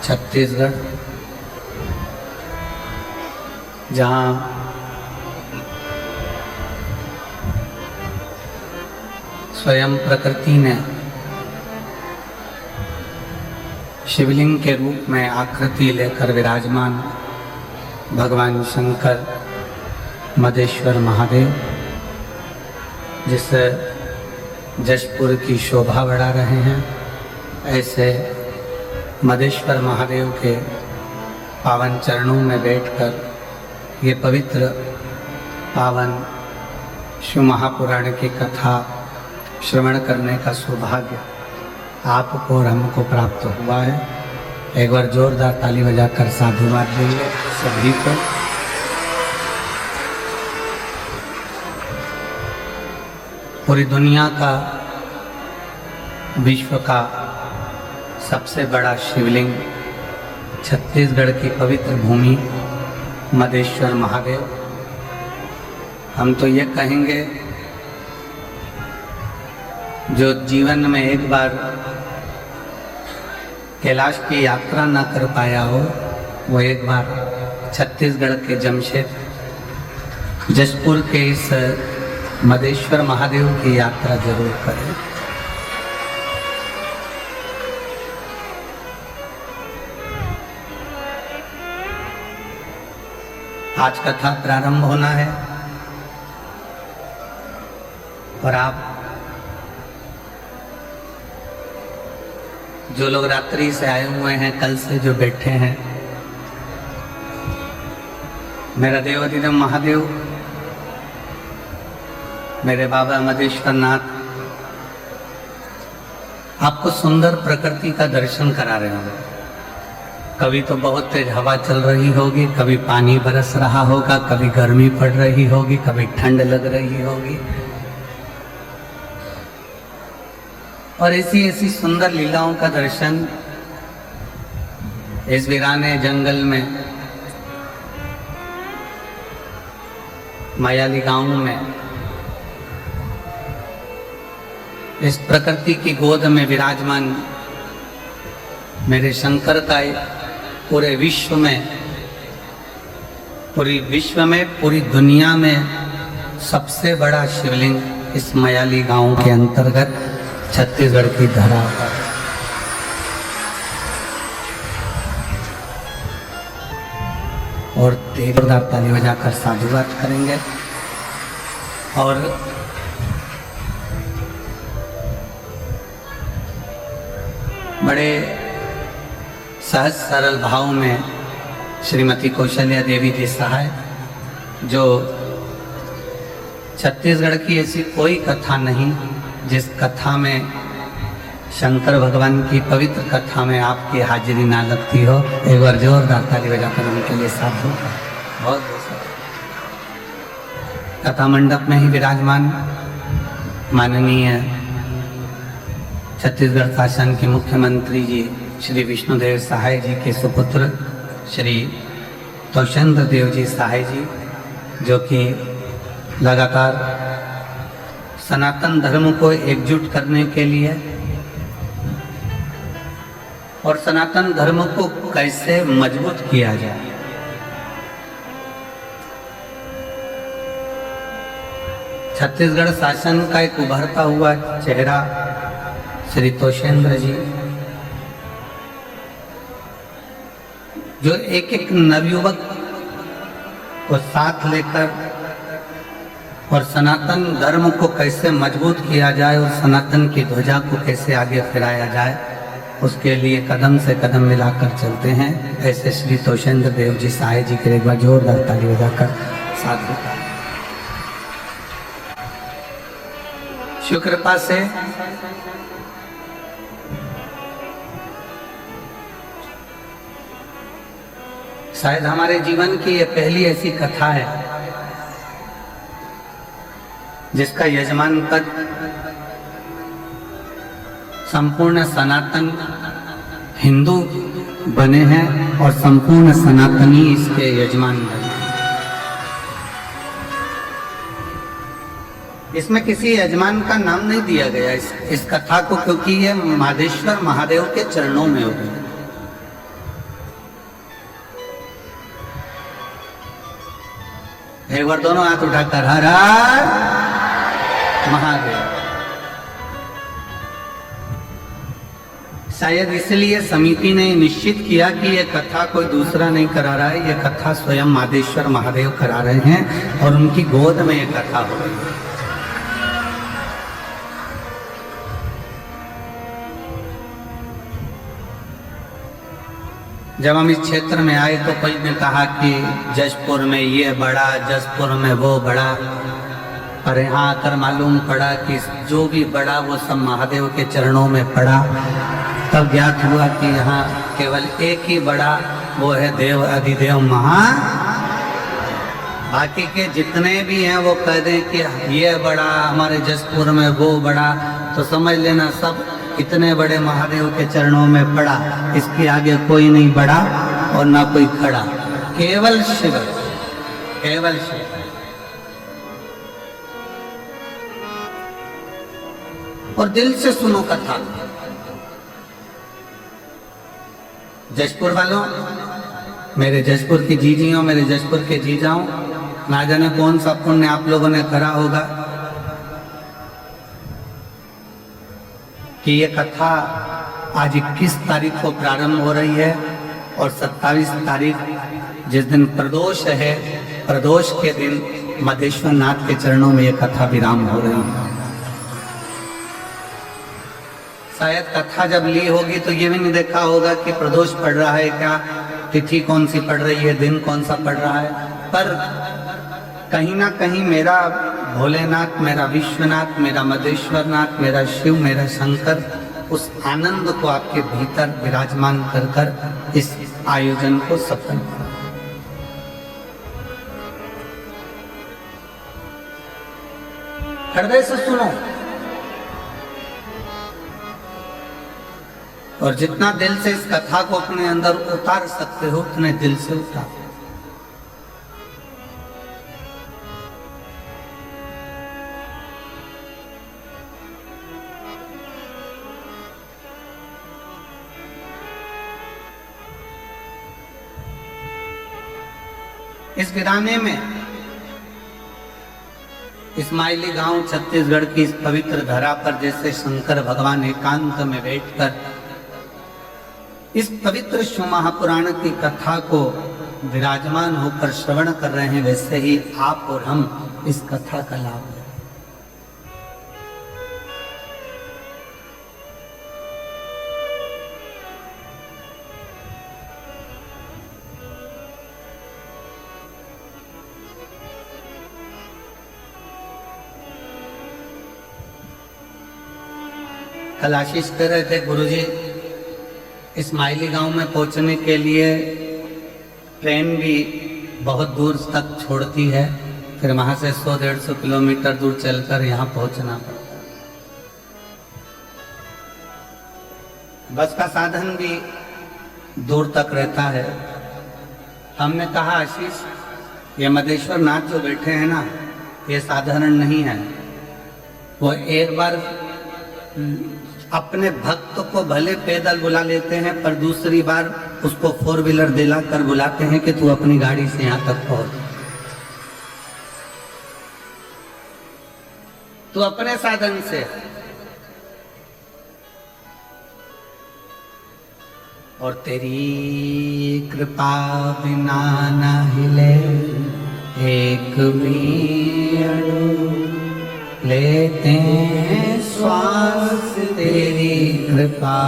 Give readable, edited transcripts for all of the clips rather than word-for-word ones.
छत्तीसगढ़, जहाँ स्वयं प्रकृति ने शिवलिंग के रूप में आकृति लेकर विराजमान भगवान शंकर मदेश्वर महादेव जिस जशपुर की शोभा बढ़ा रहे हैं, ऐसे मदेश्वर महादेव के पावन चरणों में बैठकर ये पवित्र पावन शिव महापुराण की कथा श्रवण करने का सौभाग्य आपको और हमको प्राप्त हुआ है। एक बार जोरदार ताली बजाकर साधुवाद देंगे सभी को। पूरी दुनिया का, विश्व का सबसे बड़ा शिवलिंग छत्तीसगढ़ की पवित्र भूमि मदेश्वर महादेव। हम तो ये कहेंगे, जो जीवन में एक बार कैलाश की यात्रा न कर पाया हो, वो एक बार छत्तीसगढ़ के जमशेद जशपुर के इस मदेश्वर महादेव की यात्रा जरूर करें। आज कथा प्रारंभ होना है और आप जो लोग रात्रि से आए हुए हैं, कल से जो बैठे हैं, मेरा देवाधिदेव महादेव, मेरे बाबा मदेश्वर नाथ आपको सुंदर प्रकृति का दर्शन करा रहे होंगे। कभी तो बहुत तेज हवा चल रही होगी, कभी पानी बरस रहा होगा, कभी गर्मी पड़ रही होगी, कभी ठंड लग रही होगी, और ऐसी ऐसी सुंदर लीलाओं का दर्शन इस वीराने जंगल में मायाली गांव में इस प्रकृति की गोद में विराजमान मेरे शंकर का पूरे विश्व में, पूरी दुनिया में सबसे बड़ा शिवलिंग इस मायाली गांव के अंतर्गत छत्तीसगढ़ की धरा पर। और जोरदार ताली बजाकर साधुवाद करेंगे और बड़े सहज सरल भाव में श्रीमती कौशल्या देवी जी सहाय, जो छत्तीसगढ़ की ऐसी कोई कथा नहीं जिस कथा में शंकर भगवान की पवित्र कथा में आपकी हाजिरी ना लगती हो। एक बार जोरदार ताली बजाकर उनके लिए साधु बहुत कथा मंडप में ही विराजमान माननीय छत्तीसगढ़ शासन के मुख्यमंत्री जी श्री विष्णुदेव सहाय जी के सुपुत्र श्री तोषेंद्र देव जी सहाय जी, जो कि लगातार सनातन धर्म को एकजुट करने के लिए और सनातन धर्म को कैसे मजबूत किया जाए, छत्तीसगढ़ शासन का एक उभरता हुआ चेहरा श्री तोषेंद्र जी, जो एक एक नवयुवक को साथ लेकर और सनातन धर्म को कैसे मजबूत किया जाए और सनातन की ध्वजा को कैसे आगे फहराया जाए, उसके लिए कदम से कदम मिलाकर चलते हैं। ऐसे श्री तोषेंद्र देव जी सहाय जी के एक बार जोरदार ताली बजाकर साधु। शिव कृपा से शायद हमारे जीवन की ये पहली ऐसी कथा है जिसका यजमान पद संपूर्ण सनातन हिंदू बने हैं और संपूर्ण सनातनी इसके यजमान बने। इसमें किसी यजमान का नाम नहीं दिया गया इस कथा को, क्योंकि ये मादेश्वर महादेव के चरणों में हो गई। एक बार दोनों हाथ उठाकर हर हर महादेव। शायद इसलिए समिति ने निश्चित किया कि यह कथा कोई दूसरा नहीं करा रहा है, यह कथा स्वयं मादेश्वर महादेव करा रहे हैं और उनकी गोद में यह कथा हो रही है। जब हम इस क्षेत्र में आए तो कोई ने कहा कि जशपुर में ये बड़ा, जशपुर में वो बड़ा, पर यहाँ आकर मालूम पड़ा कि जो भी बड़ा वो सब महादेव के चरणों में पड़ा। तब ज्ञात हुआ कि यहाँ केवल एक ही बड़ा, वो है देव अधिदेव महा। बाकी के जितने भी हैं वो कह दें कि ये बड़ा, हमारे जशपुर में वो बड़ा, तो समझ लेना सब इतने बड़े महादेव के चरणों में पड़ा। इसके आगे कोई नहीं बड़ा और ना कोई खड़ा, केवल शिव, केवल शिव। और दिल से सुनो कथा। जशपुर वालों, मेरे जशपुर की जीजियों, मेरे जशपुर के जीजाओं, ना जाने कौन सा पुण्य आप लोगों ने करा होगा कि ये कथा आज 21 तारीख को प्रारंभ हो रही है और 27 तारीख जिस दिन प्रदोष है, प्रदोष के दिन मादेश्वर नाथ के चरणों में ये कथा विराम हो रही है। शायद कथा जब ली होगी तो ये भी नहीं देखा होगा कि प्रदोष पड़ रहा है क्या, तिथि कौन सी पड़ रही है, दिन कौन सा पड़ रहा है, पर कहीं ना कहीं मेरा भोलेनाथ, मेरा विश्वनाथ, मेरा मदेश्वर नाथ, मेरा शिव, मेरा शंकर उस आनंद को आपके भीतर विराजमान कर कर इस आयोजन को सफल करा। हृदय से सुनो और जितना दिल से इस कथा को अपने अंदर उतार सकते हो उतने दिल से उतारो। इस वीराने में इस्माइली गांव छत्तीसगढ़ की इस पवित्र धरा पर जैसे शंकर भगवान एकांत में बैठकर इस पवित्र शिव महापुराण की कथा को विराजमान होकर श्रवण कर रहे हैं, वैसे ही आप और हम इस कथा का लाभ लें। कल आशीष कर रहे थे गुरुजी, इस्माइली गांव में पहुंचने के लिए ट्रेन भी बहुत दूर तक छोड़ती है, फिर वहां से 100-150 किलोमीटर दूर चलकर यहाँ पहुंचना पड़ता है। बस का साधन भी दूर तक रहता है। हमने कहा आशीष, ये मदेश्वर नाथ जो बैठे हैं ना, ये साधारण नहीं है। वो एक बार अपने भक्त को भले पैदल बुला लेते हैं, पर दूसरी बार उसको 4 व्हीलर दिला कर बुलाते हैं कि तू अपनी गाड़ी से यहां तक पहुंच, तू अपने साधन से। और तेरी कृपा बिना न हिले एक भी अणु, लेते हैं श्वास तेरी कृपा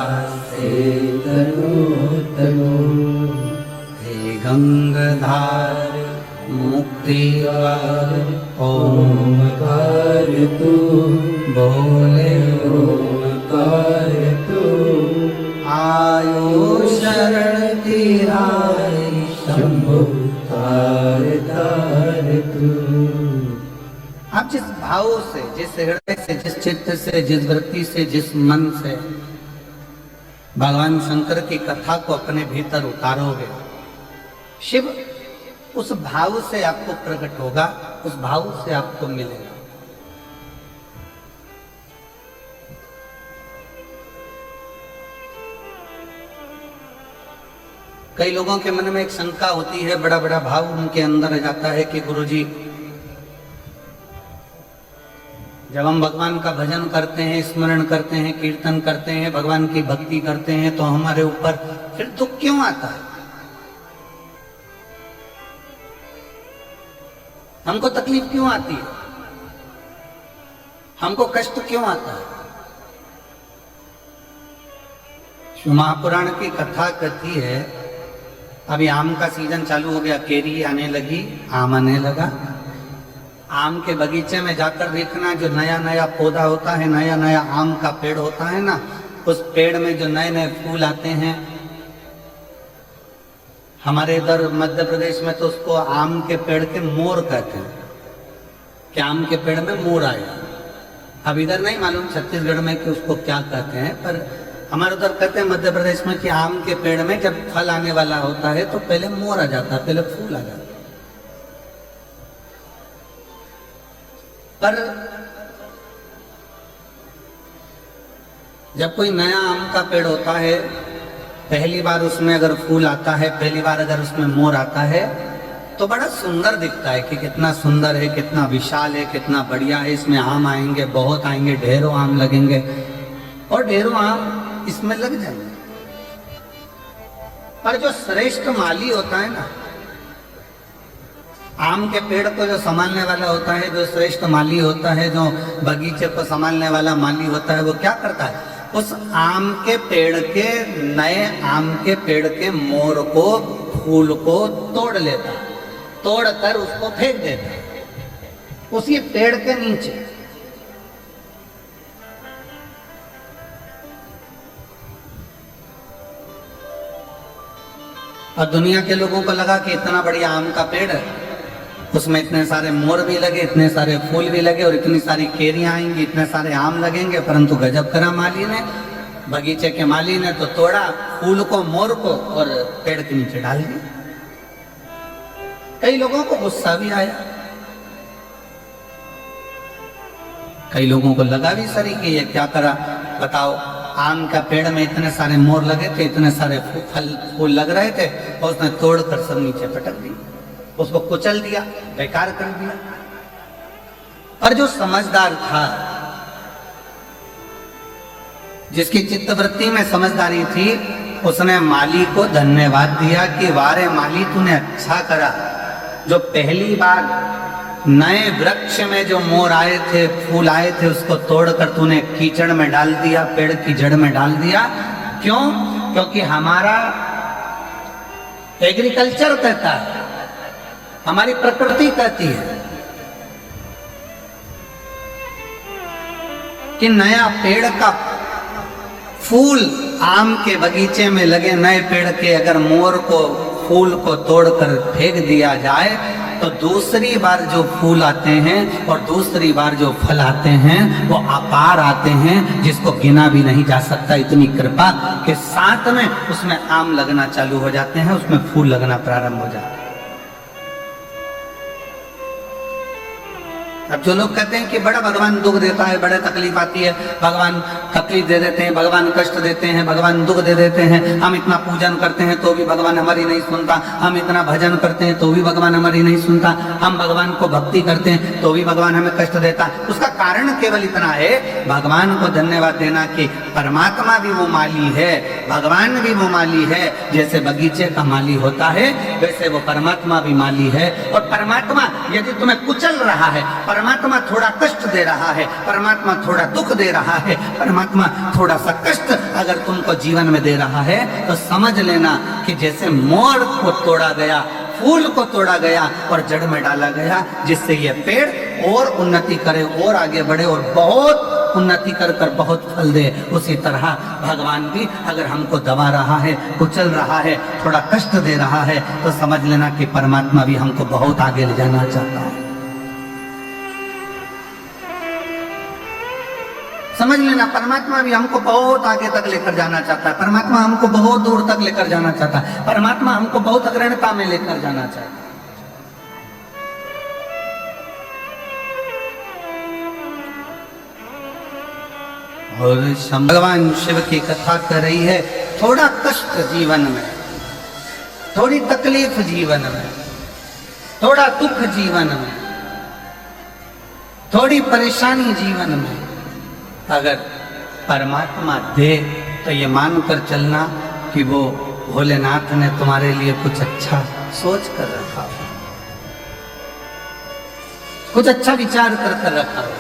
से तनु तनु। हे गंगाधार मुक्तिवार ओमकार तू, बोले ओमकार तू। आयो शरण तिहारी शंभु तार तार तू। आप जिस भाव से, जिस हृदय से, जिस चित्त से, जिस वृत्ति से, जिस मन से भगवान शंकर की कथा को अपने भीतर उतारोगे, शिव उस भाव से आपको प्रकट होगा, उस भाव से आपको मिलेगा। कई लोगों के मन में एक शंका होती है, बड़ा बड़ा भाव उनके अंदर आ जाता है कि गुरुजी जब हम भगवान का भजन करते हैं, स्मरण करते हैं, कीर्तन करते हैं, भगवान की भक्ति करते हैं, तो हमारे ऊपर फिर दुख क्यों आता है? हमको तकलीफ क्यों आती है? हमको कष्ट क्यों आता है? शिव महापुराण की कथा कहती है, अभी आम का सीजन चालू हो गया, केरी आने लगी, आम आने लगा। आम के बगीचे में जाकर देखना, जो नया नया पौधा होता है, नया नया आम का पेड़ होता है ना, उस पेड़ में जो नए नए फूल आते हैं, हमारे इधर मध्य प्रदेश में तो उसको आम के पेड़ के मोर कहते हैं, कि आम के पेड़ में मोर आया। अब इधर नहीं मालूम छत्तीसगढ़ में कि उसको क्या कहते हैं, पर हमारे उधर कहते हैं मध्य प्रदेश में कि आम के पेड़ में जब फल आने वाला होता है तो पहले मोर आ जाता है, पहले फूल आ जाता है। पर जब कोई नया आम का पेड़ होता है, पहली बार उसमें अगर फूल आता है, पहली बार अगर उसमें मोर आता है, तो बड़ा सुंदर दिखता है कि कितना सुंदर है, कितना विशाल है, कितना बढ़िया है। इसमें आम आएंगे, बहुत आएंगे, ढेरों आम लगेंगे और ढेरों आम इसमें लग जाएंगे। पर जो श्रेष्ठ माली होता है ना, आम के पेड़ को जो संभालने वाला होता है, जो श्रेष्ठ माली होता है, जो बगीचे को संभालने वाला माली होता है, वो क्या करता है? उस आम के पेड़ के, नए आम के पेड़ के मोर को, फूल को तोड़ लेता है, तोड़कर उसको फेंक देता है उसी पेड़ के नीचे। और दुनिया के लोगों को लगा कि इतना बढ़िया आम का पेड़ है, उसमें इतने सारे मोर भी लगे, इतने सारे फूल भी लगे और इतनी सारी केरियां आएंगी, इतने सारे आम लगेंगे। परंतु गजब करा माली ने, बगीचे के माली ने तो तोड़ा फूल को, मोर को और पेड़ के नीचे डाल दिया। कई लोगों को गुस्सा भी आया, कई लोगों को लगा भी सही कि ये क्या करा, बताओ, आम का पेड़ में इतने सारे मोर लगे थे, इतने सारे फूल लग रहे थे और उसने तोड़कर सब नीचे पटक दिया, उसको कुचल दिया, बेकार कर दिया। पर जो समझदार था, जिसकी चित्तवृत्ति में समझदारी थी, उसने माली को धन्यवाद दिया कि वारे माली, तूने अच्छा करा, जो पहली बार नए वृक्ष में जो मोर आए थे, फूल आए थे, उसको तोड़कर तूने कीचड़ में डाल दिया, पेड़ की जड़ में डाल दिया। क्यों? क्योंकि हमारा एग्रीकल्चर कहता है, हमारी प्रकृति कहती है कि नया पेड़ का फूल आम के बगीचे में लगे नए पेड़ के अगर मोर को, फूल को तोड़कर फेंक दिया जाए तो दूसरी बार जो फूल आते हैं और दूसरी बार जो फल आते हैं वो अपार आते हैं, जिसको गिना भी नहीं जा सकता। इतनी कृपा के साथ में उसमें आम लगना चालू हो जाते हैं, उसमें फूल लगना प्रारंभ हो जाते हैं। अब जो लोग कहते हैं कि बड़ा भगवान दुख देता है, बड़े तकलीफ आती है, भगवान तकलीफ दे देते हैं, भगवान कष्ट देते हैं, भगवान दुख दे देते हैं, हम इतना पूजन करते हैं तो भी भगवान हमारी नहीं सुनता, हम इतना भजन करते हैं तो भी भगवान हमारी नहीं सुनता, हम भगवान को भक्ति करते हैं तो भी भगवान हमें कष्ट देता। उसका कारण केवल इतना है, भगवान को धन्यवाद देना कि परमात्मा भी वो माली है, भगवान भी वो माली है। जैसे बगीचे का माली होता है, वैसे वो परमात्मा भी माली है। और परमात्मा यदि तुम्हें कुचल रहा है, परमात्मा थोड़ा कष्ट दे रहा है, परमात्मा थोड़ा दुख दे रहा है, परमात्मा थोड़ा सा कष्ट अगर तुमको जीवन में दे रहा है, तो समझ लेना कि जैसे मोर को तोड़ा गया, फूल को तोड़ा गया और जड़ में डाला गया, जिससे ये पेड़ और उन्नति करे, और आगे बढ़े और बहुत उन्नति कर कर बहुत फल दे, उसी तरह भगवान भी अगर हमको दबा रहा है, कुचल रहा है, थोड़ा कष्ट दे रहा है, तो समझ लेना कि परमात्मा भी हमको बहुत आगे ले जाना चाहता है। समझ लेना, परमात्मा भी हमको बहुत आगे तक लेकर जाना चाहता है, परमात्मा हमको बहुत दूर तक लेकर जाना चाहता है, परमात्मा हमको बहुत अग्रणता में लेकर जाना चाहता है। और भगवान शिव की कथा कर रही है, थोड़ा कष्ट जीवन में, थोड़ी तकलीफ जीवन में, थोड़ा दुख जीवन में, थोड़ी परेशानी जीवन में अगर परमात्मा दे तो ये मानकर चलना कि वो भोलेनाथ ने तुम्हारे लिए कुछ अच्छा सोच कर रखा हो, कुछ अच्छा विचार कर रखा हो,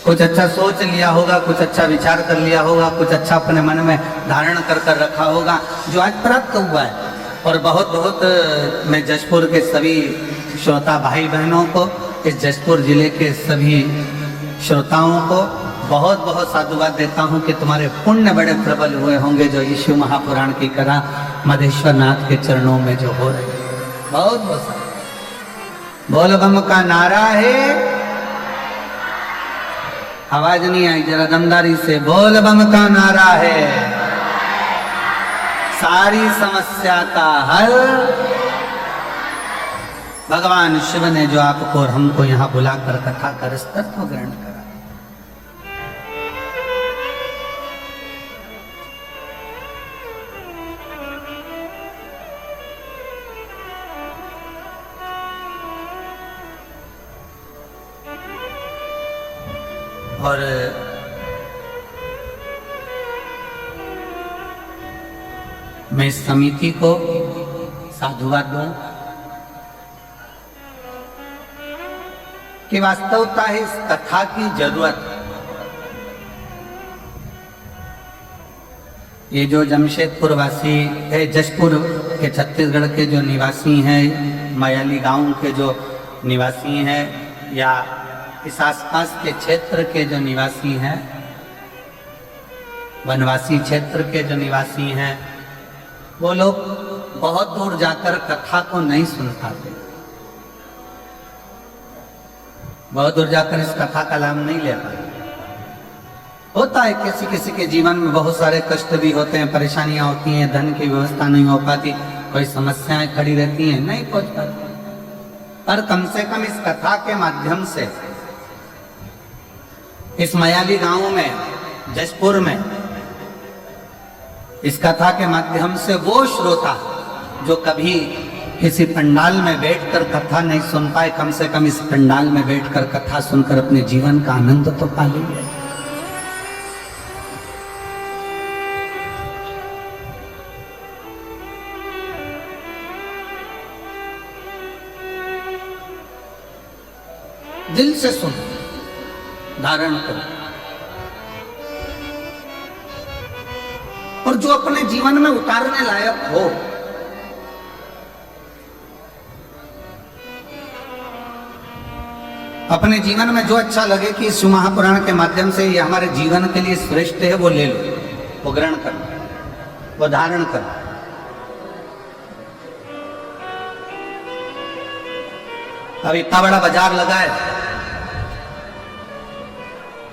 कुछ अच्छा सोच लिया होगा, कुछ अच्छा विचार कर लिया होगा, कुछ अच्छा अपने मन में धारण कर रखा होगा जो आज प्राप्त हुआ है। और बहुत बहुत मैं जशपुर के सभी श्रोता भाई बहनों को, इस जशपुर जिले के सभी श्रोताओं को बहुत बहुत साधुवाद देता हूं कि तुम्हारे पुण्य बड़े प्रबल हुए होंगे जो यीशु महापुराण की कथा मधेश्वर नाथ के चरणों में जो हो रहे हैं। बहुत बहुत बोल बम का नारा है, आवाज नहीं आई, जरा दमदारी से बोल बम का नारा है, सारी समस्या का हल भगवान शिव ने जो आपको और हमको यहाँ बुलाकर कथा कर तत्व ग्रहण करा। और मैं इस समिति को साधुवाद दूं कि वास्तवता है इस कथा की जरूरत। ये जो जमशेदपुर वासी है, जशपुर के छत्तीसगढ़ के जो निवासी हैं, मयाली गांव के जो निवासी हैं या इस आसपास के क्षेत्र के जो निवासी हैं, वनवासी क्षेत्र के जो निवासी हैं, वो लोग बहुत दूर जाकर कथा को नहीं सुन पाते, बहुत दूर जाकर इस कथा का लाभ नहीं ले पाते। होता है किसी किसी के जीवन में बहुत सारे कष्ट भी होते हैं, परेशानियां होती हैं, धन की व्यवस्था नहीं हो पाती, कोई समस्याएं खड़ी रहती हैं, नहीं पहुंच पाती। पर कम से कम इस कथा के माध्यम से इस मयाली गांव में, जशपुर में, इस कथा के माध्यम से वो श्रोता जो कभी किसी पंडाल में बैठकर कथा नहीं सुन पाए, कम से कम इस पंडाल में बैठकर कथा सुनकर अपने जीवन का आनंद तो पा लेंगे। दिल से सुनो, धारण करो, और जो अपने जीवन में उतारने लायक हो, अपने जीवन में जो अच्छा लगे कि इस महापुराण के माध्यम से ये हमारे जीवन के लिए श्रेष्ठ है, वो ले लो, वो ग्रहण करो, वो धारण करो। अब इतना बड़ा बाजार लगा है,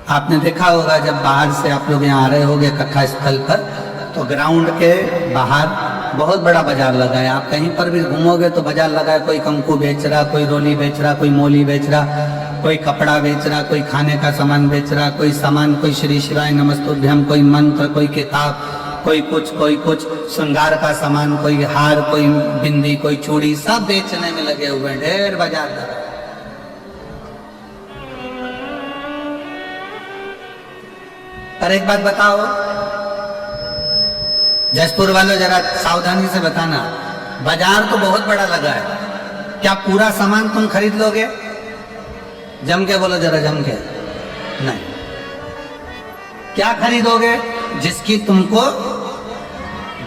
आपने देखा होगा जब बाहर से आप लोग यहाँ आ रहे होंगे कथा स्थल पर, तो ग्राउंड के बाहर बहुत बड़ा बाजार लगा है। आप कहीं पर भी घूमोगे तो बाजार लगा है, कोई कंकु बेच रहा, कोई रोली बेच रहा, कोई मोली बेच रहा, कोई कपड़ा बेच रहा, कोई खाने का सामान बेच रहा, कोई सामान, कोई श्री शिवाय नमस्तुभ्यम, कोई मंत्र, कोई किताब, कोई कुछ श्रृंगार का सामान, कोई हार, कोई बिंदी, कोई चूड़ी, सब बेचने में लगे हुए हैं। ढेर बाजार लगा। पर एक बात बताओ, जशपुर वालों जरा सावधानी से बताना, बाजार तो बहुत बड़ा लगा है, क्या पूरा सामान तुम खरीद लोगे? जम के बोलो जरा, जम के। नहीं, क्या खरीदोगे? जिसकी तुमको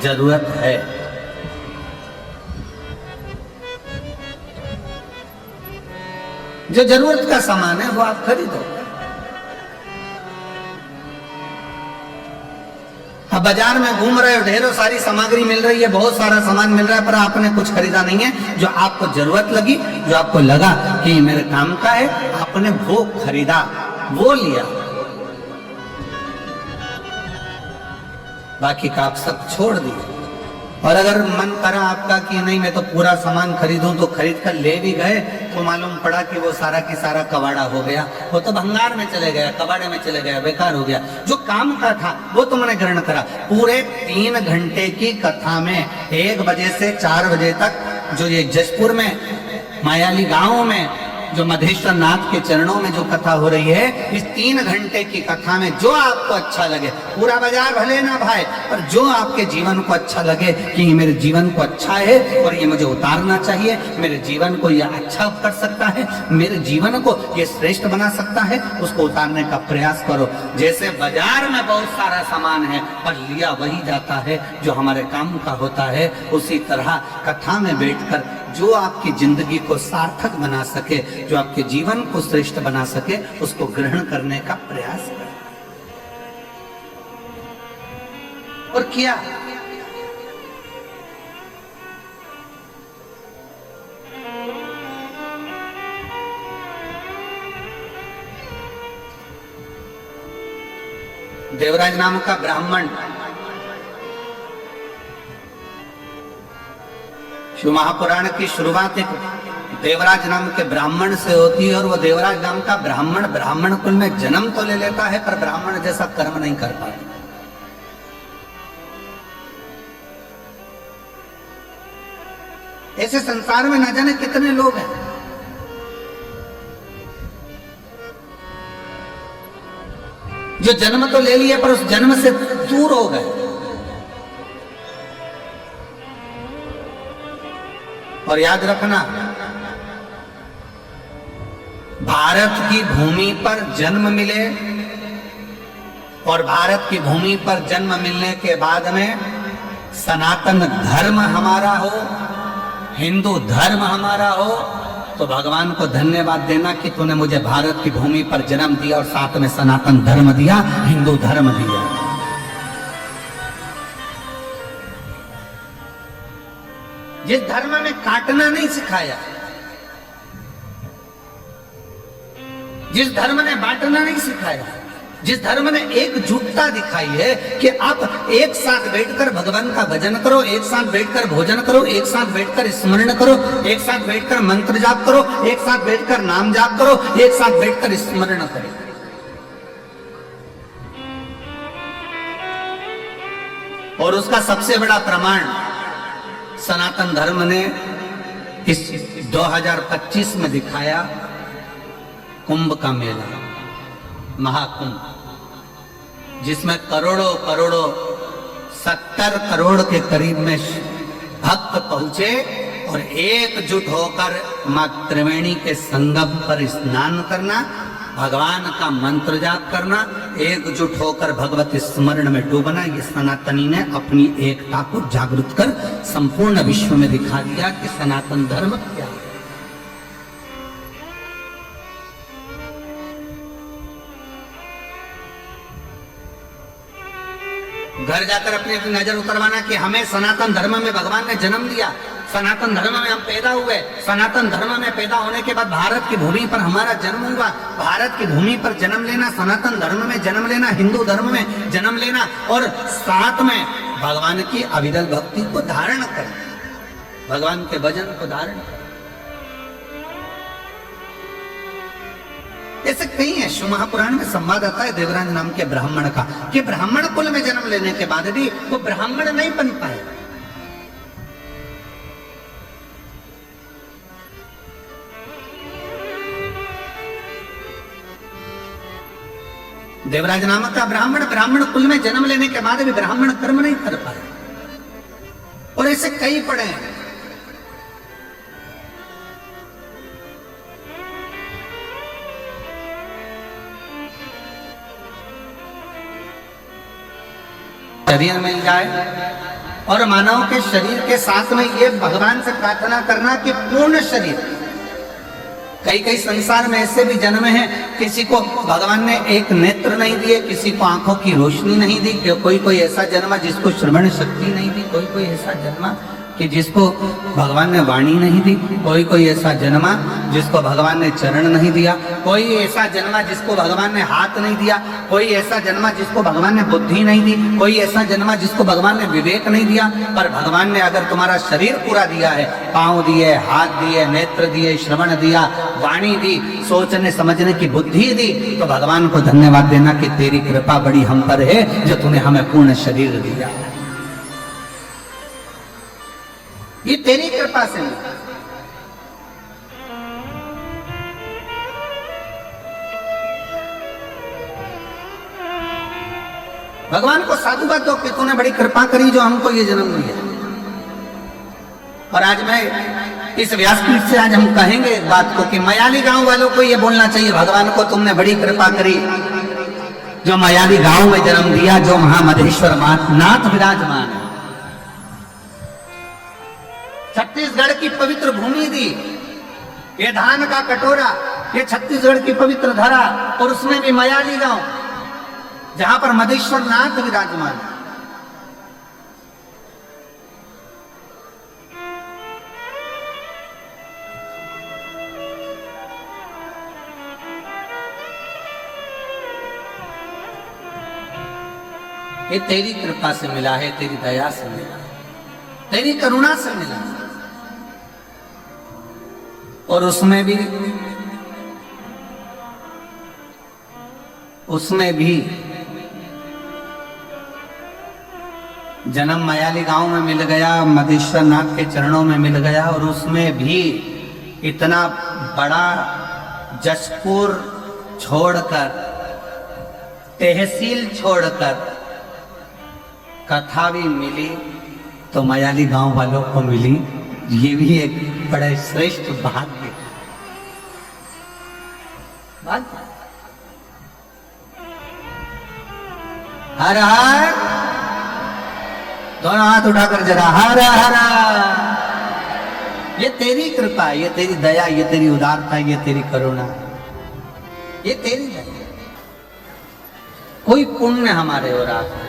जरूरत है। जो जरूरत का सामान है वो आप खरीदो। अब बाजार में घूम रहे हो, ढेरों सारी सामग्री मिल रही है, बहुत सारा सामान मिल रहा है, पर आपने कुछ खरीदा नहीं है। जो आपको जरूरत लगी, जो आपको लगा कि मेरे काम का है, आपने वो खरीदा, वो लिया, बाकी का आप सब छोड़ दिए। और अगर मन करा आपका कि नहीं मैं तो पूरा सामान खरीदूं, तो खरीद कर ले भी गए तो मालूम पड़ा कि वो सारा की सारा कबाड़ा हो गया, वो तो भंगार में चले गया, कबाड़े में चले गया, बेकार हो गया। जो काम का था वो तुमने ग्रहण करा। पूरे 3 घंटे की कथा में 1 बजे से 4 बजे तक जो ये जशपुर में मायाली गांव में जो मधेश्वर नाथ के चरणों में जो कथा हो रही है, इस 3 घंटे की कथा में जो आपको अच्छा लगे, पूरा बाजार भले ना भाई, पर जो आपके जीवन को अच्छा लगे कि ये मेरे जीवन को अच्छा है और ये मुझे उतारना चाहिए, मेरे जीवन को ये अच्छा कर सकता है, मेरे जीवन को ये श्रेष्ठ बना सकता है, उसको उतारने का प्रयास करो। जैसे बाजार में बहुत सारा सामान है पर लिया वही जाता है जो हमारे काम का होता है, उसी तरह कथा में बैठकर जो आपकी जिंदगी को सार्थक बना सके, जो आपके जीवन को श्रेष्ठ बना सके, उसको ग्रहण करने का प्रयास करें। और किया। देवराज नाम का ब्राह्मण शिव महापुराण की शुरुआत एक देवराज नाम के ब्राह्मण से होती है, और वो देवराज नाम का ब्राह्मण ब्राह्मण कुल में जन्म तो ले लेता है पर ब्राह्मण जैसा कर्म नहीं कर पाता। ऐसे संसार में न जाने कितने लोग हैं जो जन्म तो ले लिए पर उस जन्म से दूर हो गए। और याद रखना, भारत की भूमि पर जन्म मिले और भारत की भूमि पर जन्म मिलने के बाद में सनातन धर्म हमारा हो, हिंदू धर्म हमारा हो, तो भगवान को धन्यवाद देना कि तूने मुझे भारत की भूमि पर जन्म दिया और साथ में सनातन धर्म दिया, हिंदू धर्म दिया। जिस धर्म में काटना नहीं सिखाया, जिस धर्म ने बांटना नहीं सिखाया, जिस धर्म ने एकजुटता दिखाई है कि आप एक साथ बैठकर भगवान का भजन करो, एक साथ बैठकर भोजन करो, एक साथ बैठकर स्मरण करो, एक साथ बैठकर मंत्र जाप करो, एक साथ बैठकर नाम जाप करो, एक साथ बैठकर स्मरण करो। और उसका सबसे बड़ा प्रमाण सनातन धर्म ने इस 2025 में दिखाया, कुंभ का मेला, महाकुंभ, जिसमें करोड़ों करोड़ों 70 करोड़ के करीब में भक्त पहुंचे और एकजुट होकर मां त्रिवेणी के संगम पर स्नान करना, भगवान का मंत्र जाप करना, एकजुट होकर भगवत स्मरण में डूबना, ये सनातनी ने अपनी एकता को जागृत कर संपूर्ण विश्व में दिखा दिया कि सनातन धर्म क्या है। घर जाकर अपनी अपनी नजर उतरवाना कि हमें सनातन धर्म में भगवान ने जन्म दिया, सनातन धर्म में हम पैदा हुए, सनातन धर्म में पैदा होने के बाद भारत की भूमि पर हमारा जन्म हुआ। भारत की भूमि पर जन्म लेना, सनातन धर्म में जन्म लेना, हिंदू धर्म में जन्म लेना और साथ में भगवान की अविरल भक्ति को धारण करना, भगवान के भजन को धारण करना। ऐसे कई है। शिव महापुराण में संवाद आता है देवराज नाम के ब्राह्मण का कि ब्राह्मण कुल में जन्म लेने के बाद भी वो ब्राह्मण नहीं बन पाए। देवराज नाम का ब्राह्मण कुल में जन्म लेने के बाद भी ब्राह्मण कर्म नहीं कर पाए। और ऐसे कई पड़े हैं। शरीर मिल जाए और मानव के शरीर के साथ में ये भगवान से प्रार्थना करना कि पूर्ण शरीर। कई संसार में ऐसे भी जन्म हैं, किसी को भगवान ने एक नेत्र नहीं दिए, किसी को आंखों की रोशनी नहीं दी, कोई ऐसा जन्मा जिसको श्रवण शक्ति नहीं दी, कोई ऐसा जन्मा कि जिसको भगवान ने वाणी नहीं दी, कोई ऐसा जन्मा जिसको भगवान ने चरण नहीं दिया, कोई ऐसा जन्मा जिसको भगवान ने हाथ नहीं दिया, कोई ऐसा जन्मा जिसको भगवान ने बुद्धि नहीं दी, कोई ऐसा जन्मा जिसको भगवान ने विवेक नहीं दिया। पर भगवान ने अगर तुम्हारा शरीर पूरा दिया है, पांव दिए, हाथ दिए, नेत्र दिए, श्रवण दिया, वाणी दी, सोचने समझने की बुद्धि दी, तो भगवान को धन्यवाद देना कि तेरी कृपा बड़ी हम पर है जो तूने हमें पूर्ण शरीर दिया। ये तेरी कृपा से नहीं। भगवान को साधुवाद दो कि तूने बड़ी कृपा करी जो हमको ये जन्म दिया। और आज मैं इस व्यासपीठ से आज हम कहेंगे एक बात को कि मयाली गांव वालों को ये बोलना चाहिए, भगवान को तुमने बड़ी कृपा करी जो मयाली गांव में जन्म दिया, जो महामधेश्वर नाथ विराजमान है। छत्तीसगढ़ की पवित्र भूमि दी, ये धान का कटोरा, ये छत्तीसगढ़ की पवित्र धरा, और उसमें भी मयाली गांव जहां पर मधेश्वर नाथ विराजमान है। ये तेरी कृपा से मिला है, तेरी दया से मिला है, तेरी करुणा से मिला है। और उसमें भी जन्म मयाली गांव में मिल गया, मधेश्वर नाथ के चरणों में मिल गया, और उसमें भी इतना बड़ा जशपुर छोड़कर, तहसील छोड़कर कथा भी मिली तो मयाली गांव वालों को मिली। ये भी एक बड़ा श्रेष्ठ भाग्य है। हर हर, दोनों हाथ उठाकर जरा हर हर। ये तेरी कृपा, ये तेरी दया, ये तेरी उदारता, ये तेरी करुणा, ये तेरी दया। कोई पुण्य हमारे और आप है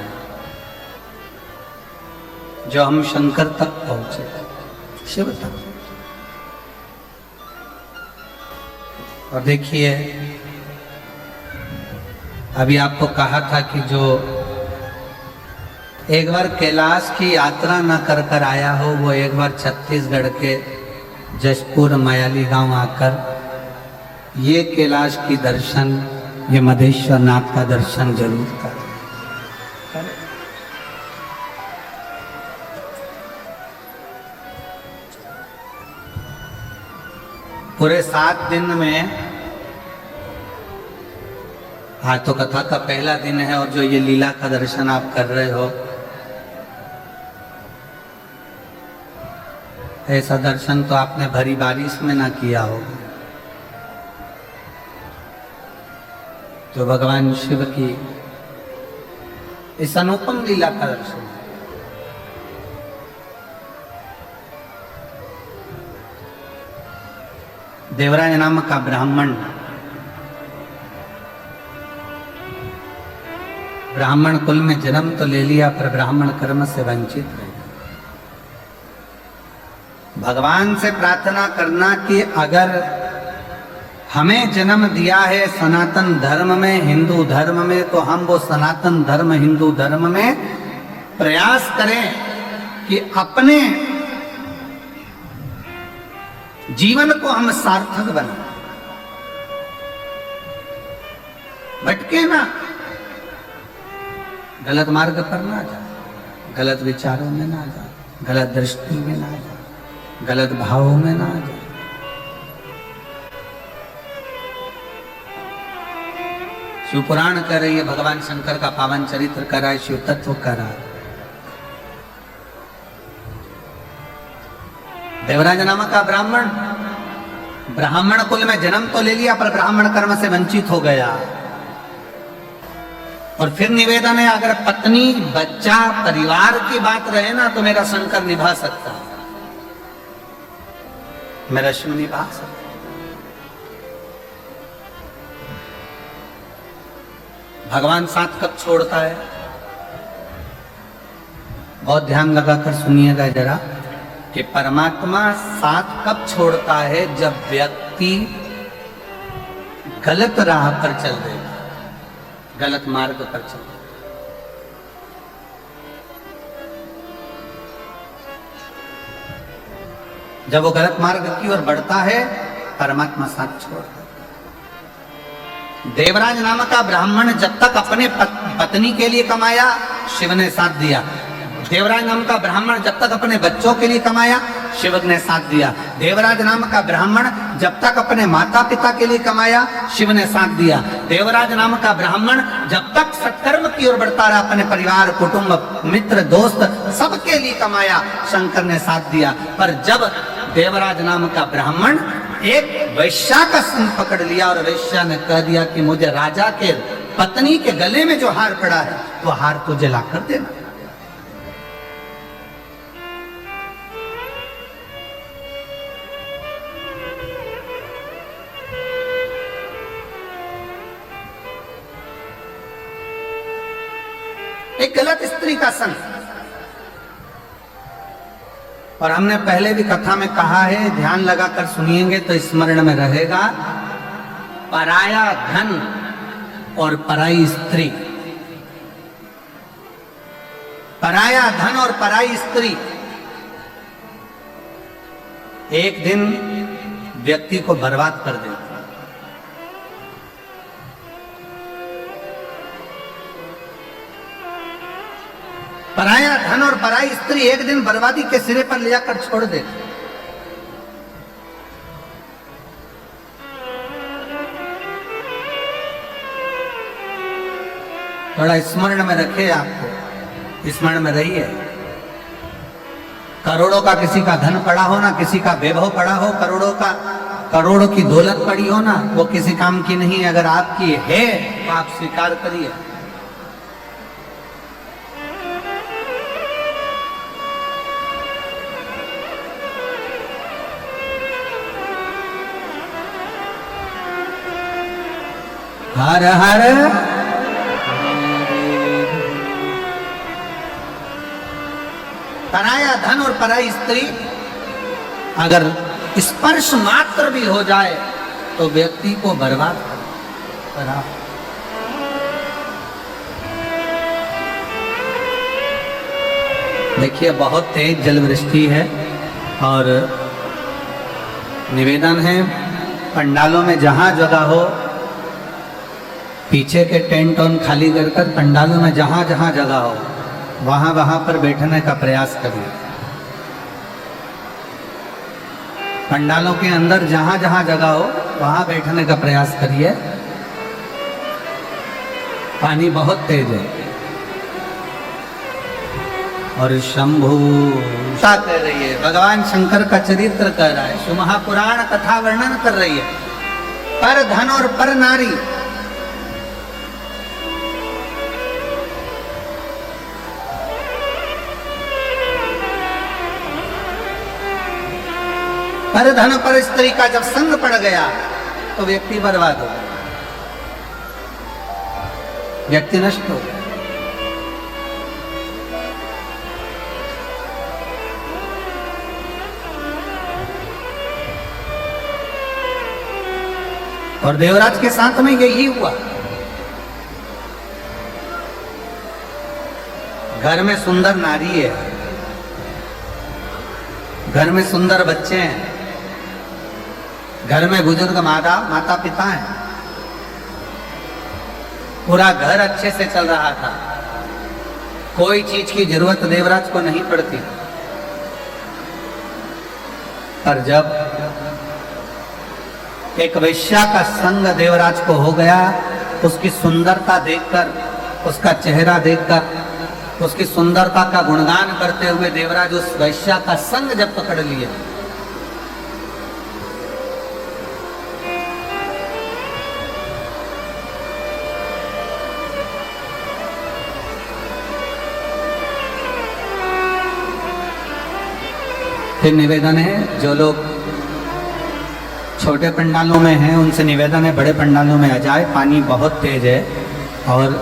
जो हम शंकर तक पहुंचे, शिव तक। और देखिए, अभी आपको कहा था कि जो एक बार कैलाश की यात्रा न कर कर आया हो, वो एक बार छत्तीसगढ़ के जशपुर मयाली गांव आकर ये कैलाश की दर्शन, ये मधेश्वर नाथ का दर्शन जरूर कर। पूरे 7 दिन में, आज तो कथा का पहला दिन है, और जो ये लीला का दर्शन आप कर रहे हो, ऐसा दर्शन तो आपने भरी बारिश में ना किया होगा। जो भगवान शिव की इस अनुपम लीला का दर्शन, देवराज नाम का ब्राह्मण कुल में जन्म तो ले लिया, पर ब्राह्मण कर्म से वंचित रहे। भगवान से प्रार्थना करना कि अगर हमें जन्म दिया है सनातन धर्म में, हिंदू धर्म में, तो हम वो सनातन धर्म, हिंदू धर्म में प्रयास करें कि अपने जीवन को हम सार्थक बनाएं, भटके ना, गलत मार्ग पर ना जाए, गलत विचारों में ना जाए, गलत दृष्टि में ना जाए, गलत भावों में ना जाए। शिव पुराण कर रही है, भगवान शंकर का पावन चरित्र कर रहा है, शिव तत्व कर रहा है। देवराज नामक का ब्राह्मण कुल में जन्म तो ले लिया, पर ब्राह्मण कर्म से वंचित हो गया। और फिर निवेदन है, अगर पत्नी, बच्चा, परिवार की बात रहे ना, तो मेरा शंकर निभा सकता, मेरा शिव निभा सकता। भगवान साथ कब छोड़ता है? बहुत ध्यान लगाकर सुनिएगा जरा, कि परमात्मा साथ कब छोड़ता है? जब व्यक्ति गलत राह पर चल देगा, गलत मार्ग पर चल देगा। जब वो गलत मार्ग की ओर बढ़ता है, परमात्मा साथ छोड़ता है। देवराज नामक का ब्राह्मण जब तक अपने पत्नी के लिए कमाया, शिव ने साथ दिया। देवराज नाम का ब्राह्मण जब तक अपने बच्चों के लिए कमाया, शिव ने साथ दिया। देवराज नाम का ब्राह्मण जब तक अपने माता पिता के लिए कमाया, शिव ने साथ दिया। देवराज नाम का ब्राह्मण जब तक सत्कर्म की ओर बढ़ता रहा, अपने परिवार, कुटुंब, मित्र, दोस्त सबके लिए कमाया, शंकर ने साथ दिया। पर जब देवराज नाम का ब्राह्मण एक वैश्या का संग पकड़ लिया और वैश्या ने कह दिया कि मुझे राजा के पत्नी के गले में जो हार पड़ा है वो हार तुझे ला कर देना। एक गलत स्त्री का संग। और हमने पहले भी कथा में कहा है, ध्यान लगाकर सुनिएंगे तो स्मरण में रहेगा। पराया धन और पराई स्त्री, पराया धन और पराई स्त्री एक दिन व्यक्ति को बर्बाद कर देती। पराया धन और पराई स्त्री एक दिन बर्बादी के सिरे पर ले जाकर छोड़ देती। थोड़ा स्मरण में रखे, आपको स्मरण में रहिए। करोड़ों का किसी का धन पड़ा हो ना, किसी का वैभव पड़ा हो, करोड़ों की दौलत पड़ी हो ना, वो किसी काम की नहीं। अगर आपकी है तो आप स्वीकार करिए। हर हर पराया धन और पराई स्त्री अगर स्पर्श मात्र भी हो जाए तो व्यक्ति को बर्बाद करा। देखिए, बहुत तेज जलवृष्टि है और निवेदन है, पंडालों में जहां जगह हो पीछे के टेंट ऑन खाली कर पंडालों में जहां जहां जगह हो वहां पर बैठने का प्रयास करिए। पंडालों के अंदर जहां जहां जगह हो वहां बैठने का प्रयास करिए। पानी बहुत तेज है और शंभु कह रही है, भगवान शंकर का चरित्र कह रहा है, शिव महापुराण कथा वर्णन कर रही है। पर धन और पर नारी, पर धन पर स्त्री का जब संग पड़ गया तो व्यक्ति बर्बाद हो गया, व्यक्ति नष्ट हो गया। और देवराज के साथ में यही हुआ। घर में सुंदर नारी है, घर में सुंदर बच्चे हैं, घर में बुजुर्ग माता पिता हैं, पूरा घर अच्छे से चल रहा था, कोई चीज की जरूरत देवराज को नहीं पड़ती। पर जब एक वैश्या का संग देवराज को हो गया, उसकी सुंदरता देखकर, उसका चेहरा देखकर, उसकी सुंदरता का गुणगान करते हुए देवराज उस वैश्या का संग जब पकड़ लिए, फिर निवेदन है, जो लोग छोटे पंडालों में हैं उनसे निवेदन है बड़े पंडालों में आ जाए। पानी बहुत तेज है और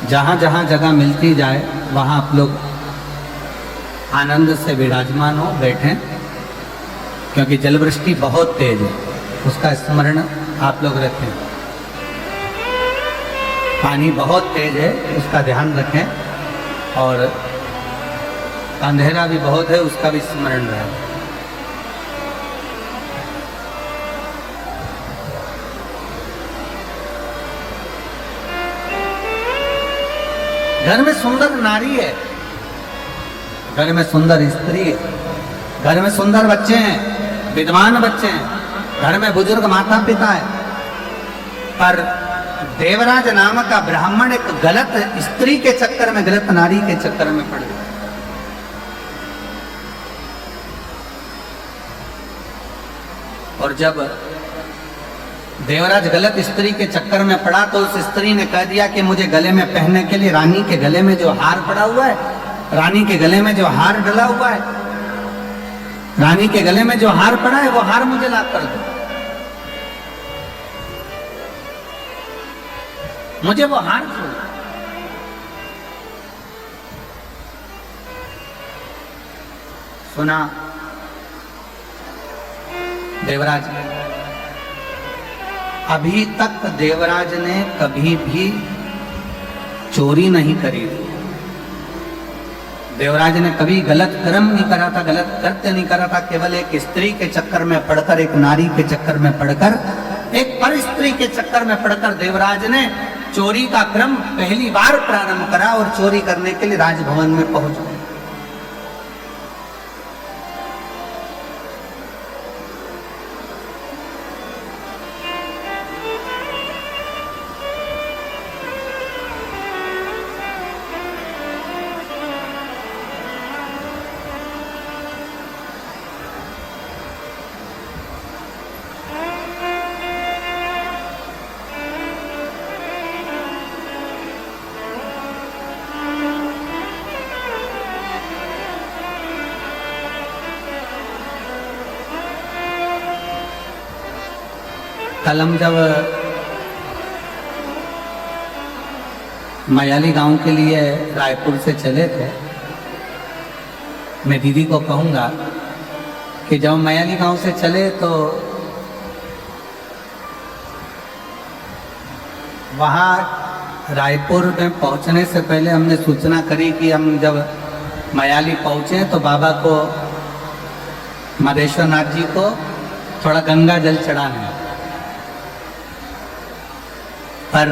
जहाँ जहाँ जगह मिलती जाए वहाँ आप लोग आनंद से विराजमान हो, बैठें, क्योंकि जलवृष्टि बहुत तेज है, उसका स्मरण आप लोग रखें। पानी बहुत तेज है, उसका ध्यान रखें, और अंधेरा भी बहुत है, उसका भी स्मरण रहे। घर में सुंदर नारी है, घर में सुंदर स्त्री है, घर में सुंदर बच्चे हैं, विद्वान बच्चे हैं, घर में बुजुर्ग माता पिता है, पर देवराज नामक का ब्राह्मण एक गलत स्त्री के चक्कर में, गलत नारी के चक्कर में पड़ गया। और जब देवराज गलत स्त्री के चक्कर में पड़ा तो उस स्त्री ने कह दिया कि मुझे गले में पहनने के लिए रानी के गले में जो हार पड़ा हुआ है, रानी के गले में जो हार डला हुआ है, रानी के गले में जो हार पड़ा है वो हार मुझे ला कर दो, मुझे वो हार दो। सुना देवराज, अभी तक देवराज ने कभी भी चोरी नहीं करी थी, देवराज ने कभी गलत कर्म नहीं करा था, गलत कृत्य नहीं करा था। केवल एक स्त्री के चक्कर में पड़कर, एक नारी के चक्कर में पड़कर, एक पर स्त्री के चक्कर में पड़कर देवराज ने चोरी का क्रम पहली बार प्रारंभ करा और चोरी करने के लिए राजभवन में पहुंच गए। कल हम जब मयाली गांव के लिए रायपुर से चले थे, मैं दीदी को कहूँगा कि जब मयाली गांव से चले तो वहाँ रायपुर में पहुँचने से पहले हमने सूचना करी कि हम जब मयाली पहुँचे तो बाबा को, मदेश्वर नाथ जी को थोड़ा गंगा जल चढ़ाना है। पर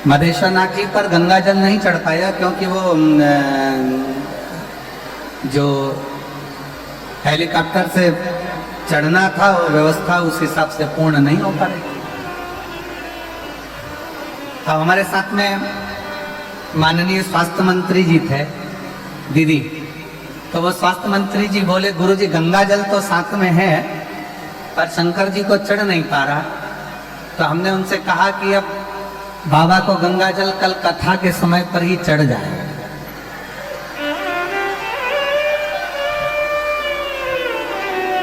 मदेश्वर नाथ जी पर गंगा जल नहीं चढ़ पाया क्योंकि वो जो हेलीकॉप्टर से चढ़ना था वो व्यवस्था उस हिसाब से पूर्ण नहीं हो पा रही। अब हमारे साथ में माननीय स्वास्थ्य मंत्री जी थे दीदी, तो वो स्वास्थ्य मंत्री जी बोले गुरुजी गंगा जल तो साथ में है पर शंकर जी को चढ़ नहीं पा रहा। तो हमने उनसे कहा कि अब बाबा को गंगा जल कल कथा के समय पर ही चढ़ जाए।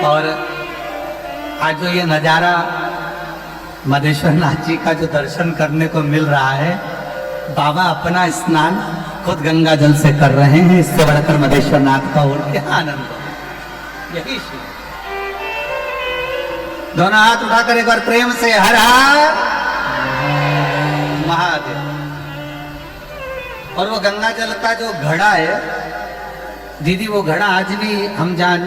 और आज जो ये नजारा मदेश्वर नाथ जी का जो दर्शन करने को मिल रहा है, बाबा अपना स्नान खुद गंगा जल से कर रहे हैं, इससे बढ़कर मदेश्वर नाथ का और क्या आनंद हो। यही शिव। दोनों हाथ उठाकर एक बार प्रेम से हर हर महादेव। और वो गंगा जल का जो घड़ा है दीदी, वो घड़ा आज भी हम जान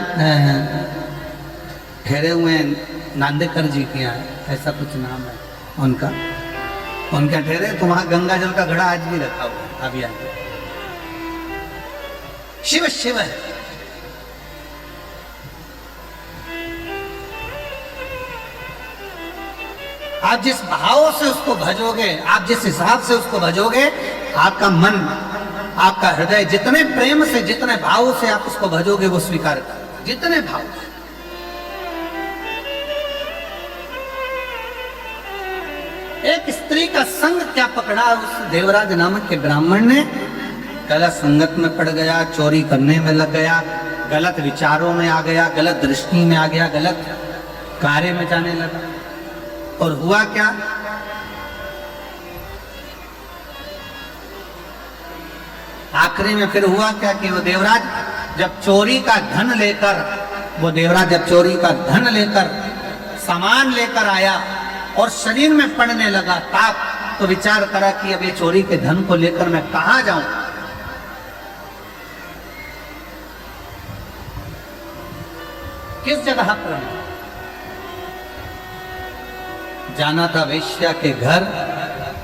ठहरे हुए नांदेकर जी के यहाँ, ऐसा कुछ नाम है उनका, उनके ठहरे तो वहां गंगा जल का घड़ा आज भी रखा हुआ है। अभी आगे शिव शिव है। आप जिस भाव से उसको भजोगे, आप जिस हिसाब से उसको भजोगे, आपका मन, आपका हृदय जितने प्रेम से, जितने भाव से आप उसको भजोगे वो स्वीकार कर, जितने भाव से। एक स्त्री का संग क्या पकड़ा उस देवराज नामक के ब्राह्मण ने, गलत संगत में पड़ गया, चोरी करने में लग गया, गलत विचारों में आ गया, गलत दृष्टि में आ गया, गलत कार्य में जाने लगा। और हुआ क्या, आखिरी में फिर हुआ क्या कि वो देवराज जब चोरी का धन लेकर, वो देवराज जब चोरी का धन लेकर, सामान लेकर आया और शरीर में पड़ने लगा ताप, तो विचार करा कि अब ये चोरी के धन को लेकर मैं कहां जाऊं। किस जगह पर जाना था, वेश्या के घर,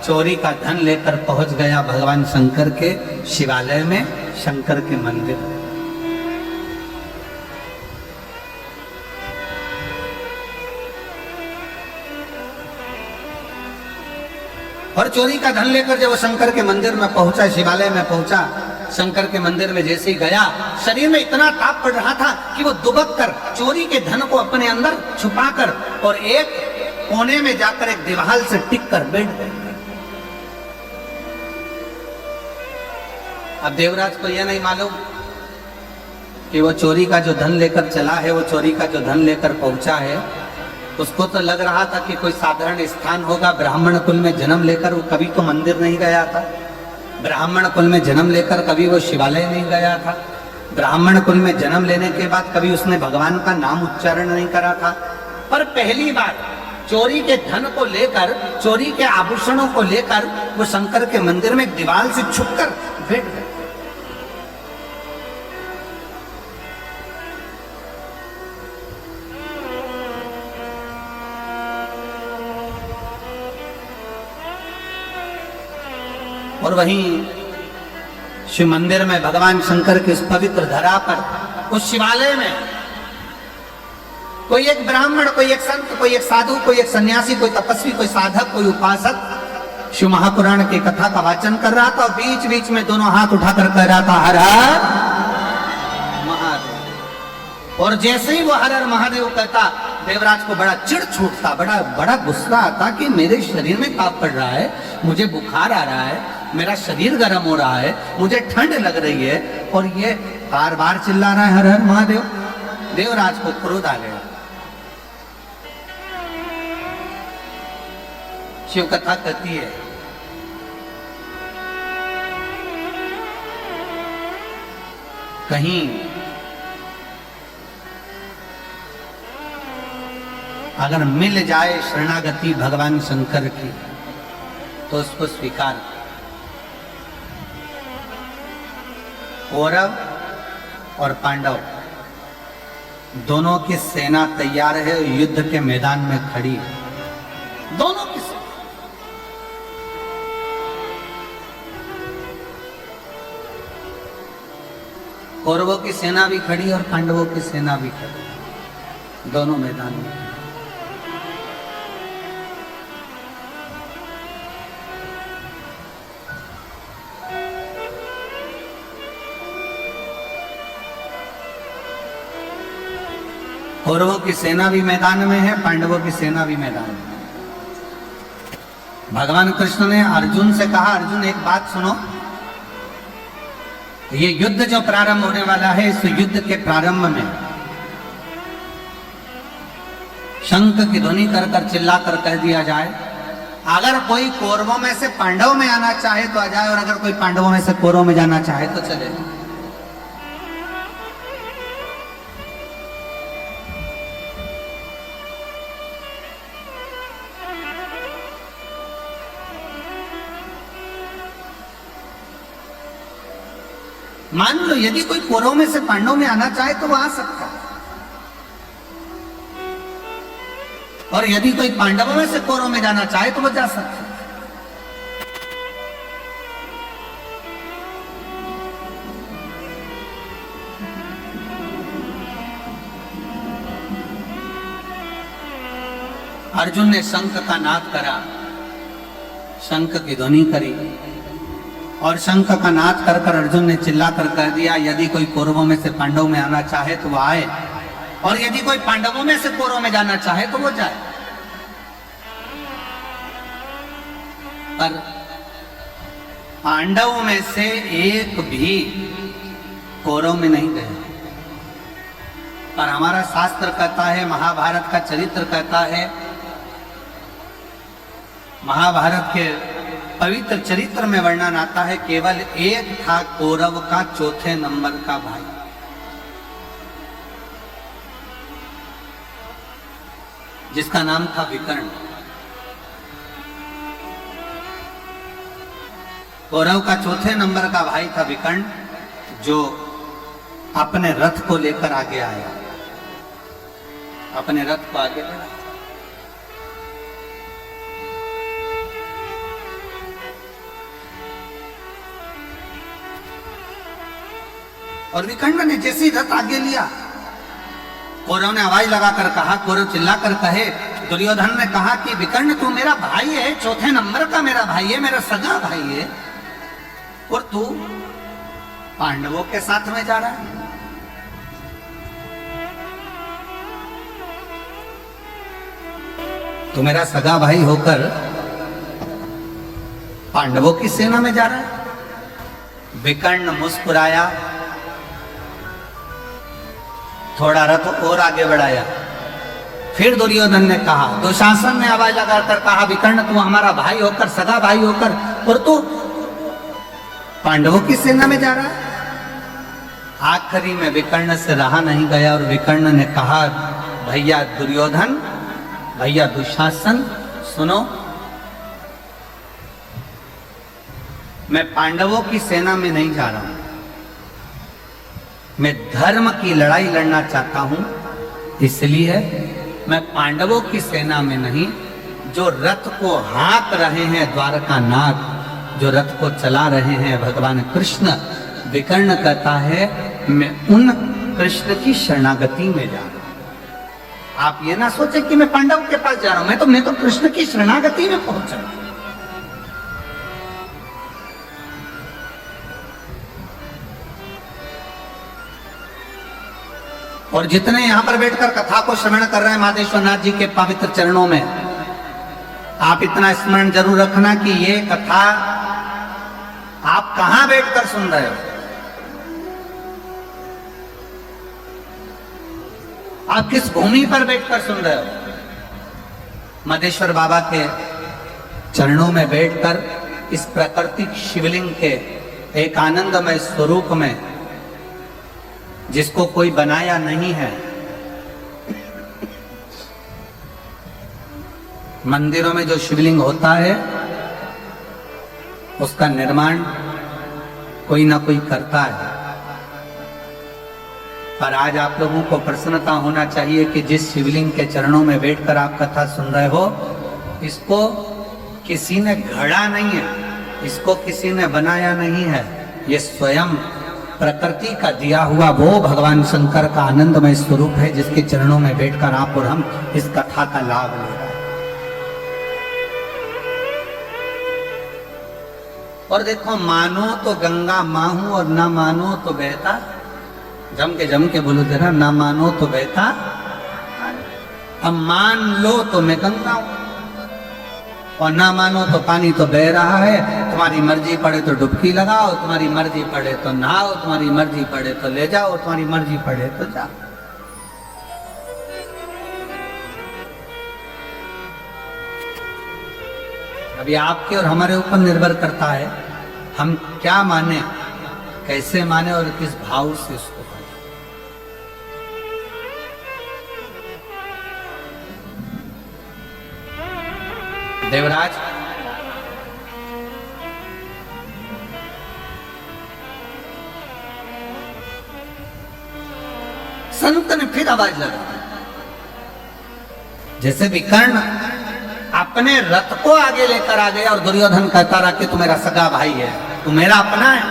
चोरी का धन लेकर पहुंच गया भगवान शंकर के शिवालय में, शंकर के मंदिर। और चोरी का धन लेकर जब वो शंकर के मंदिर में पहुंचा, शिवालय में पहुंचा, शंकर के मंदिर में जैसे ही गया, शरीर में इतना ताप पड़ रहा था कि वो दुबक कर चोरी के धन को अपने अंदर छुपाकर और एक कोने में जाकर एक दीवार से टिक कर बैठ गए। अब देवराज को यह नहीं मालूम कि वो चोरी का जो धन लेकर चला है, वो चोरी का जो धन लेकर पहुंचा है, उसको तो लग रहा था कि कोई साधारण स्थान होगा। ब्राह्मण कुल में जन्म लेकर वो कभी तो मंदिर नहीं गया था, ब्राह्मण कुल में जन्म लेकर कभी वो शिवालय नहीं गया था, ब्राह्मण कुल में जन्म लेने के बाद कभी उसने भगवान का नाम उच्चारण नहीं करा था। पर पहली बार चोरी के धन को लेकर, चोरी के आभूषणों को लेकर वो शंकर के मंदिर में दीवार से छुपकर बैठ गए। और वहीं शिव मंदिर में भगवान शंकर के उस पवित्र धरा पर, उस शिवालय में कोई एक ब्राह्मण, कोई एक संत, कोई एक साधु, कोई एक सन्यासी, कोई तपस्वी, कोई साधक, कोई उपासक शिव महापुराण की कथा का वाचन कर रहा था। और बीच बीच में दोनों हाथ उठाकर कह रहा था हर हर महादेव। और जैसे ही वो हर हर महादेव कहता, देवराज को बड़ा चिढ़ छूटता, बड़ा गुस्सा आता कि मेरे शरीर में ताप पड़ रहा है, मुझे बुखार आ रहा है, मेरा शरीर गर्म हो रहा है, मुझे ठंड लग रही है, और ये बार बार चिल्ला रहा है हर हर महादेव। देवराज को क्रोध आ गया। शिव कथा कहती है कहीं अगर मिल जाए शरणागति भगवान शंकर की तो उसको स्वीकार। कौरव और पांडव दोनों की सेना तैयार है, युद्ध के मैदान में खड़ी है, दोनों की सेना। कौरवों की सेना भी खड़ी और पांडवों की सेना भी खड़ी, दोनों मैदान में। कौरवों की सेना भी मैदान में है, पांडवों की सेना भी मैदान में। भगवान कृष्ण ने अर्जुन से कहा, अर्जुन एक बात सुनो, ये युद्ध जो प्रारंभ होने वाला है, इस युद्ध के प्रारंभ में शंख की ध्वनि कर कर चिल्ला कर कह दिया जाए, अगर कोई कौरवों में से पांडव में आना चाहे तो आ जाए, और अगर कोई पांडवों में से कौरवों में जाना चाहे तो चले। मान लो यदि कोई कौरवों में से पांडवों में आना चाहे तो वो आ सकता है, और यदि कोई पांडवों में से कौरवों में जाना चाहे तो वो जा सकता है। अर्जुन ने शंख का नाद करा, शंख की ध्वनि करी, और शंख का नाद कर कर अर्जुन ने चिल्ला कर कह दिया, यदि कोई कौरवों में से पांडवों में आना चाहे तो वो आए, और यदि कोई पांडवों में से कौरवों में जाना चाहे तो वो जाए। पर पांडवों में से एक भी कौरव में नहीं गए। पर हमारा शास्त्र कहता है, महाभारत का चरित्र कहता है, महाभारत के पवित्र चरित्र में वर्णन आता है, केवल एक था कौरव का चौथे नंबर का भाई, जिसका नाम था विकर्ण। कौरव का चौथे नंबर का भाई था विकर्ण, जो अपने रथ को लेकर आगे आया, अपने रथ को आगे बढ़ा। और विकर्ण ने जैसे ही रथ आगे लिया, कौरव ने आवाज लगाकर कहा, कौरव चिल्लाकर कहे, दुर्योधन ने कहा कि विकर्ण तू मेरा भाई है, चौथे नंबर का मेरा भाई है, मेरा सगा भाई है, और तू पांडवों के साथ में जा रहा है। तू मेरा सगा भाई होकर पांडवों की सेना में जा रहा है। विकर्ण मुस्कुराया, थोड़ा रथ और आगे बढ़ाया। फिर दुर्योधन ने कहा, दुशासन ने आवाज लगाकर कहा, विकर्ण तू हमारा भाई होकर, सगा भाई होकर, और तू पांडवों की सेना में जा रहा है। आखिरी में विकर्ण से रहा नहीं गया और विकर्ण ने कहा, भैया दुर्योधन, भैया दुशासन, सुनो, मैं पांडवों की सेना में नहीं जा रहा हूं, मैं धर्म की लड़ाई लड़ना चाहता हूं, इसलिए मैं पांडवों की सेना में नहीं, जो रथ को हाँक रहे हैं द्वारकानाथ, जो रथ को चला रहे हैं भगवान कृष्ण, विकर्ण कहता है मैं उन कृष्ण की शरणागति में जा रहा हूं। आप ये ना सोचे कि मैं पांडव के पास जा रहा हूं, मैं तो कृष्ण की शरणागति में पहुंच रहा हूं। और जितने यहां पर बैठकर कथा को श्रवण कर रहे हैं माधेश्वर नाथ जी के पवित्र चरणों में, आप इतना स्मरण जरूर रखना कि ये कथा आप कहां बैठकर सुन रहे हो, आप किस भूमि पर बैठकर सुन रहे हो। माधेश्वर बाबा के चरणों में बैठकर इस प्राकृतिक शिवलिंग के एक आनंदमय स्वरूप में, जिसको कोई बनाया नहीं है, मंदिरों में जो शिवलिंग होता है उसका निर्माण कोई ना कोई करता है, पर आज आप लोगों को प्रसन्नता होना चाहिए कि जिस शिवलिंग के चरणों में बैठकर आप कथा सुन रहे हो, इसको किसी ने गढ़ा नहीं है, इसको किसी ने बनाया नहीं है, ये स्वयं प्रकृति का दिया हुआ वो भगवान शंकर का आनंदमय स्वरूप है, जिसके चरणों में बैठकर आप और हम इस कथा का लाभ ले रहे हैं। और देखो, मानो तो गंगा माँ हूं और ना मानो तो बहता, जम के बोलो जरा, ना मानो तो बहता, अब मान लो तो मैं गंगा हूं, और ना मानो तो पानी तो बह रहा है, तुम्हारी मर्जी पड़े तो डुबकी लगाओ, तुम्हारी मर्जी पड़े तो नहाओ, तुम्हारी मर्जी पड़े तो ले जाओ, तुम्हारी मर्जी पड़े तो जाओ। अभी आपके और हमारे ऊपर निर्भर करता है हम क्या माने, कैसे माने और किस भाव से उसको माने। देवराज, संत ने फिर आवाज लगा, जैसे विकर्ण अपने रथ को आगे लेकर आ गया और दुर्योधन कहता रहा कि तू मेरा सगा भाई है, तू मेरा अपना है,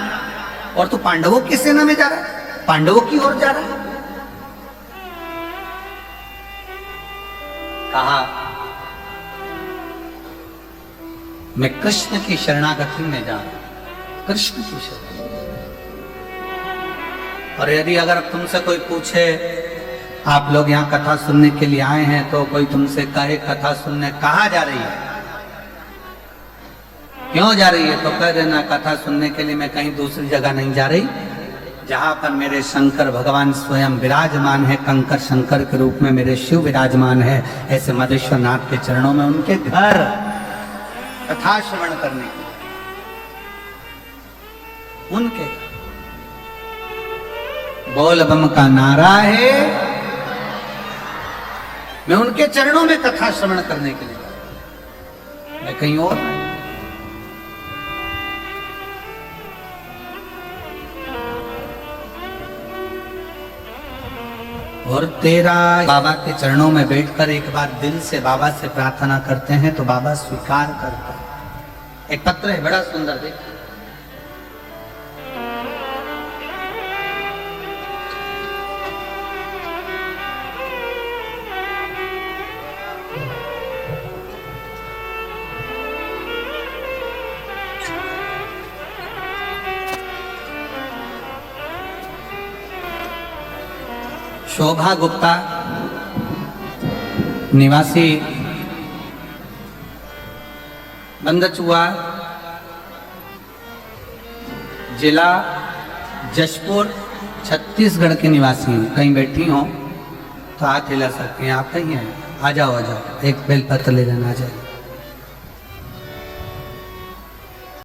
और तू पांडवों की सेना में जा रहा है, पांडवों की ओर जा रहा है। कहा मैं कृष्ण की शरणागति में जा रहा हूं, कृष्ण की शरण। और यदि अगर तुमसे कोई पूछे, आप लोग यहाँ कथा सुनने के लिए आए हैं, तो कोई तुमसे कहे कथा सुनने कहाँ जा रही है, क्यों जा रही है, तो कह देना कथा सुनने के लिए मैं कहीं दूसरी जगह नहीं जा रही, जहां पर मेरे शंकर भगवान स्वयं विराजमान है, कंकर शंकर के रूप में मेरे शिव विराजमान है, ऐसे माधेश्वर नाथ के चरणों में उनके घर कथा श्रवण करने के लिए, उनके बोल बम का नारा है, मैं उनके चरणों में कथा श्रवण करने के लिए, मैं कहीं और नहीं। और तेरा बाबा के चरणों में बैठकर एक बार दिल से बाबा से प्रार्थना करते हैं तो बाबा स्वीकार करता है। एक पत्र है बड़ा सुंदर, देखिए, शोभा गुप्ता निवासी बंदचुआ, जिला जशपुर, छत्तीसगढ़ के निवासी हैं। कहीं बैठी हो तो हाथ हिला सकते हैं, आप कहीं हैं, आ जाओ एक बेलपत्र ले जाना, आ जाओ।